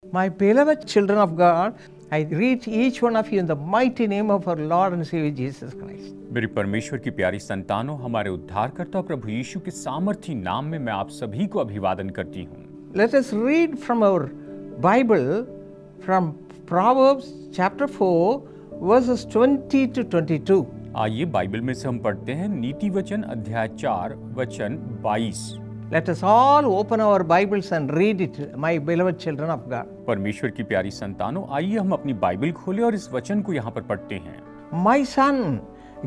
My beloved children of God, I greet each one of you in the mighty name of our Lord and Savior Jesus Christ. मेरी परमेश्वर की प्यारी संतानों, हमारे उद्धारकर्ता प्रभु यीशु के सामर्थी नाम में मैं आप सभी को अभिवादन करती हूँ। Let us read from our Bible from Proverbs chapter 4 verses 20 to 22. आइए बाइबल में से हम पढ़ते हैं नीति वचन अध्याय 4 वचन 22। Let us all open our Bibles and read it, my beloved children of God. परमेश्वर की प्यारी संतानों, आइए हम अपनी बाइबल खोलें और इस वचन को यहाँ पर पढ़ते हैं। My son,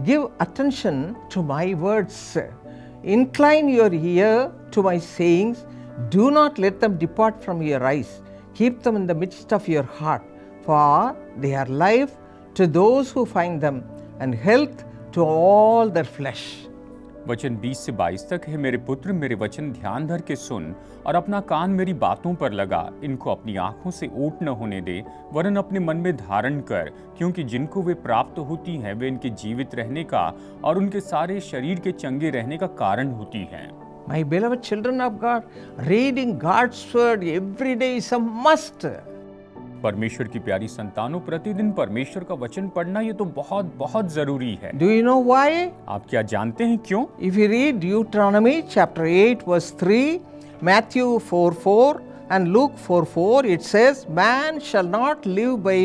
give attention to my words. Incline your ear to my sayings. Do not let them depart from your eyes. Keep them in the midst of your heart, for they are life to those who find them and health to all their flesh. वचन 20 से 22 तक है। मेरे पुत्र, मेरे वचन ध्यान धर के सुन और अपना कान मेरी बातों पर लगा। इनको अपनी आंखों से ओट न होने दे, वरन अपने मन में धारण कर, क्योंकि जिनको वे प्राप्त होती हैं वे इनके जीवित रहने का और उनके सारे शरीर के चंगे रहने का कारण होती हैं। My beloved children of God, reading God's word every day is a must. परमेश्वर की प्यारी संतानों, प्रतिदिन परमेश्वर का वचन पढ़ना ये तो बहुत बहुत जरूरी है। Do you know why? आप क्या जानते हैं क्यों? If you read Deuteronomy chapter 8 verse 3, Matthew 4:4 and Luke 4:4, it says, "Man shall not live by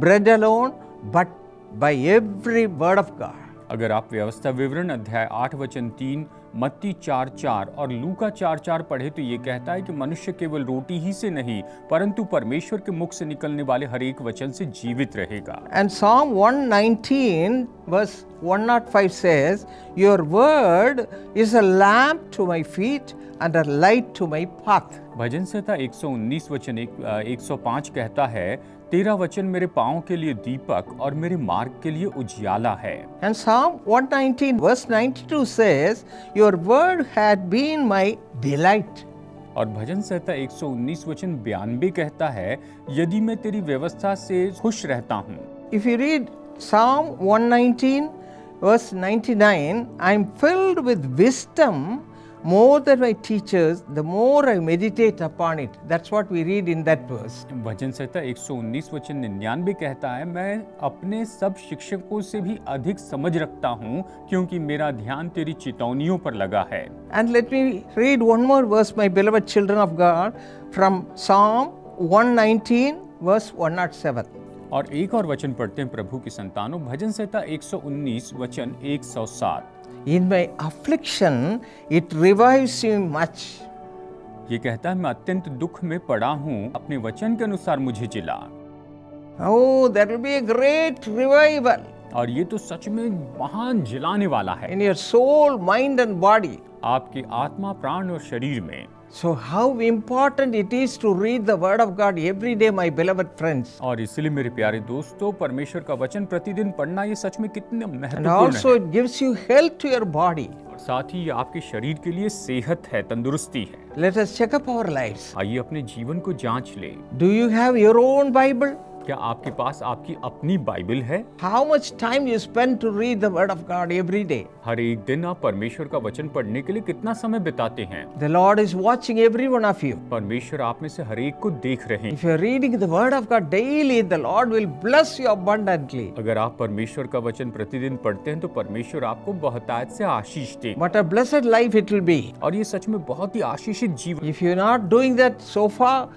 bread alone, but by every word of God." अगर आप व्यवस्था विवरण अध्याय 8 वचन 3, मत्ती 4:4 और लूका 4:4 पढ़े तो ये कहता है कि मनुष्य केवल रोटी ही से नहीं परंतु परमेश्वर के मुख से निकलने वाले हर एक वचन से जीवित रहेगा। And Psalm 119 verse 105 says, "Your word is a lamp to my feet and a light to my path." भजन संहिता 119 वचन 105 कहता है, तेरा वचन मेरे पाँव के लिए दीपक और मेरे मार्ग के लिए उजियाला है। And Psalm 119 verse 92 says, "Your word had been my delight." और भजन संहिता 119 वचन 92 कहता है, यदि मैं तेरी व्यवस्था से खुश रहता हूँ। If you read Psalm 119 verse 99, "I am filled with wisdom more than my teachers, the more I meditate upon it." That's what we read in that verse. भजन संहिता 119 वचन 99 कहता है, मैं अपने सब शिक्षकों से भी अधिक समझ रखता हूँ क्योंकि मेरा ध्यान तेरी चितौनियों पर लगा है। And let me read one more verse, my beloved children of God, from Psalm 119 verse 107. और एक और वचन पढ़ते हैं प्रभु की संतानों, भजन संहिता 119 वचन 107। "In my affliction it revives me much." ये कहता है, मैं अत्यंत दुख में पड़ा हूँ, अपने वचन के अनुसार मुझे जिला। Oh, there will be a great revival और ये तो सच में महान जिलाने वाला है in your soul, mind and body. आपके आत्मा, प्राण और शरीर में। So how important it is to read the word of God every day, my beloved friends. और इसलिए मेरे प्यारे दोस्तों, परमेश्वर का वचन प्रतिदिन पढ़ना ये सच में कितने And महत्वपूर्ण also है। it gives you health to your body. और साथ ही ये आपके शरीर के लिए सेहत है, तंदुरुस्ती है। Let us check up our lives. आइए अपने जीवन को जांच ले। Do you have your own Bible? क्या आपके पास आपकी अपनी बाइबल है? How much time you spend to read the word of God every day? हर एक दिन आप परमेश्वर का वचन पढ़ने के लिए कितना समय बिताते हैं? The Lord is watching every one of you. परमेश्वर आप में से हर एक को देख रहे हैं। If you are reading the word of God daily, the Lord will bless you abundantly. अगर आप परमेश्वर का वचन प्रतिदिन पढ़ते हैं तो परमेश्वर आपको बहुतायत से आशीष दे। What a blessed life it will be. और ये सच में बहुत ही आशीषित जीवन। If you are not doing that so far,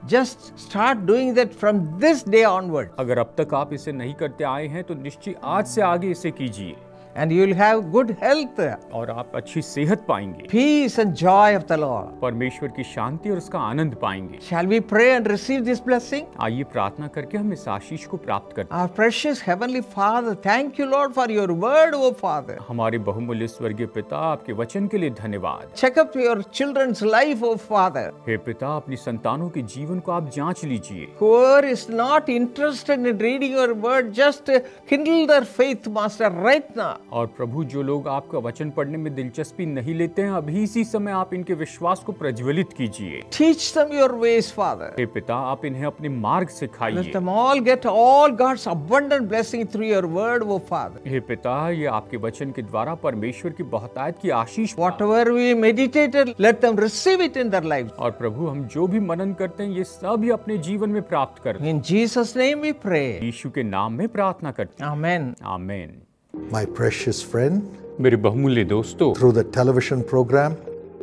just start doing that from this day onward. अगर अब तक आप इसे नहीं करते आए हैं तो निश्चय आज से आगे इसे कीजिए। And you will have good health, और आप अच्छी सेहत पाएंगे, peace and joy of the Lord. परमेश्वर की शांति और उसका आनंद पाएंगे। Shall we pray and receive this blessing? आइए प्रार्थना करके हम इस आशीष को प्राप्त करते हैं। Our precious Heavenly Father, thank you Lord for your word, O Father. हमारे बहुमूल्य स्वर्गीय पिता, आपके वचन के लिए धन्यवाद। Check up your children's life, O Father. हे पिता, अपनी संतानों के जीवन को आप जांच लीजिए। Whoever is not interested in reading your word, just kindle their faith, Master, right now. और प्रभु जो लोग आपका वचन पढ़ने में दिलचस्पी नहीं लेते हैं, अभी इसी समय आप इनके विश्वास को प्रज्वलित कीजिए। Teach them your ways, Father. हे पिता, आप इन्हें अपने मार्ग Let सिखाइए। them all get all God's abundant blessing through your word, O Father. हे पिता, ये आपके वचन के द्वारा परमेश्वर की बहुतायत की आशीष पाएं। Whatever we meditated, let them receive it in their lives. और प्रभु, हम जो भी मनन करते हैं ये सभी अपने जीवन में प्राप्त करते हैं। In Jesus' name we pray. यीशु के नाम में प्रार्थना करते हैं। Amen. आमीन। My precious friend, मेरे बहुमूल्य दोस्तों, through the television program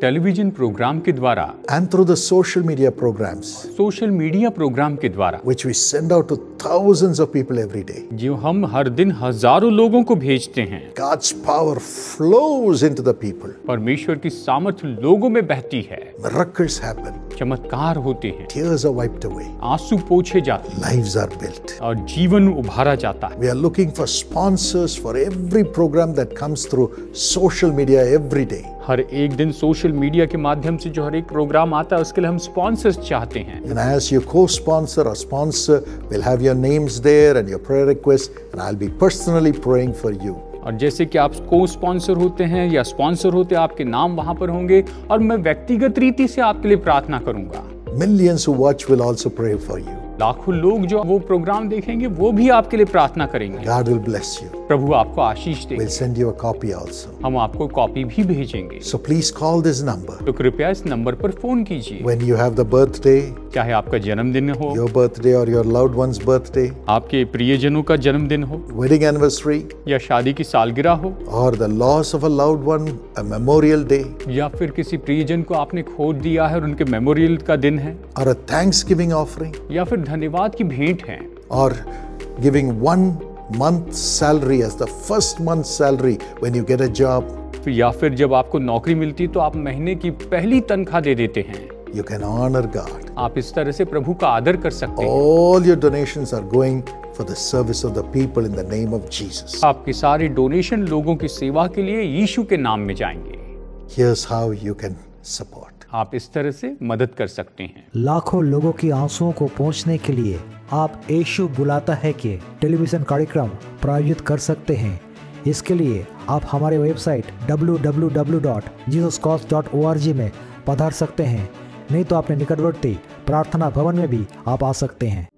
television program के द्वारा, and through the social media programs, social media program के द्वारा, which we send out to thousands of people every day, जो हम हर दिन हजारों लोगों को भेजते हैं, God's power flows into the people. परमेश्वर की सामर्थ्य लोगों में बहती है, Miracles happen. चमत्कार होते हैं, Tears are wiped away. आंसू पोंछे जाते हैं Lives are built. और जीवन उभारा जाता है। We are looking for sponsors for every program that comes through social media every day. हर एक दिन सोशल मीडिया के माध्यम से जो हर एक प्रोग्राम आता है उसके लिए हम स्पॉन्सर्स चाहते हैं। And as your co-sponsor or sponsor, we'll have your names there and your prayer requests, and I'll be personally praying for you. और जैसे कि आप को स्पॉन्सर होते हैं या स्पॉन्सर होते हैं, आपके नाम वहां पर होंगे और मैं व्यक्तिगत रीति से आपके लिए प्रार्थना करूंगा। Millions who watch will also pray for you. लाखों लोग जो वो प्रोग्राम देखेंगे वो भी आपके लिए प्रार्थना करेंगे। God will bless you. प्रभु आपको आशीष We'll देंगे। send you a copy also. हम आपको कॉपी भी भेजेंगे। So please call this number. तो कृपया इस नंबर पर फोन कीजिए। When you have the birthday, चाहे आपका जन्मदिन हो, your birthday or your loved one's birthday, आपके प्रियजनों का जन्मदिन हो wedding anniversary, या शादी की सालगिरह हो, or the loss of a loved one, a memorial day, या फिर किसी प्रियजन को आपने खो दिया है और उनके मेमोरियल का दिन है, or a Thanksgiving offering, या फिर धन्यवाद की भेंट है, or giving 1 month's salary as the first month's salary when you get a job, या फिर जब आपको नौकरी मिलती तो आप महीने की पहली तनख्वाह दे देते हैं। you can honor God. आप इस तरह से प्रभु का आदर कर सकते हैं। All your donations are going for the service of the people in the name of Jesus. आपके सारे डोनेशन लोगों की सेवा के लिए यीशु के नाम में जाएंगे। Here's how you can support. आप इस तरह से मदद कर सकते हैं। लाखों लोगों की आंसुओं को पहुंचने के लिए आप यीशु बुलाता है कि टेलीविजन कार्यक्रम प्रायोजित कर सकते हैं। इसके लिए आप हमारे वेबसाइट www.jesuscause.org में पधार सकते हैं, नहीं तो अपने निकटवर्ती प्रार्थना भवन में भी आप आ सकते हैं।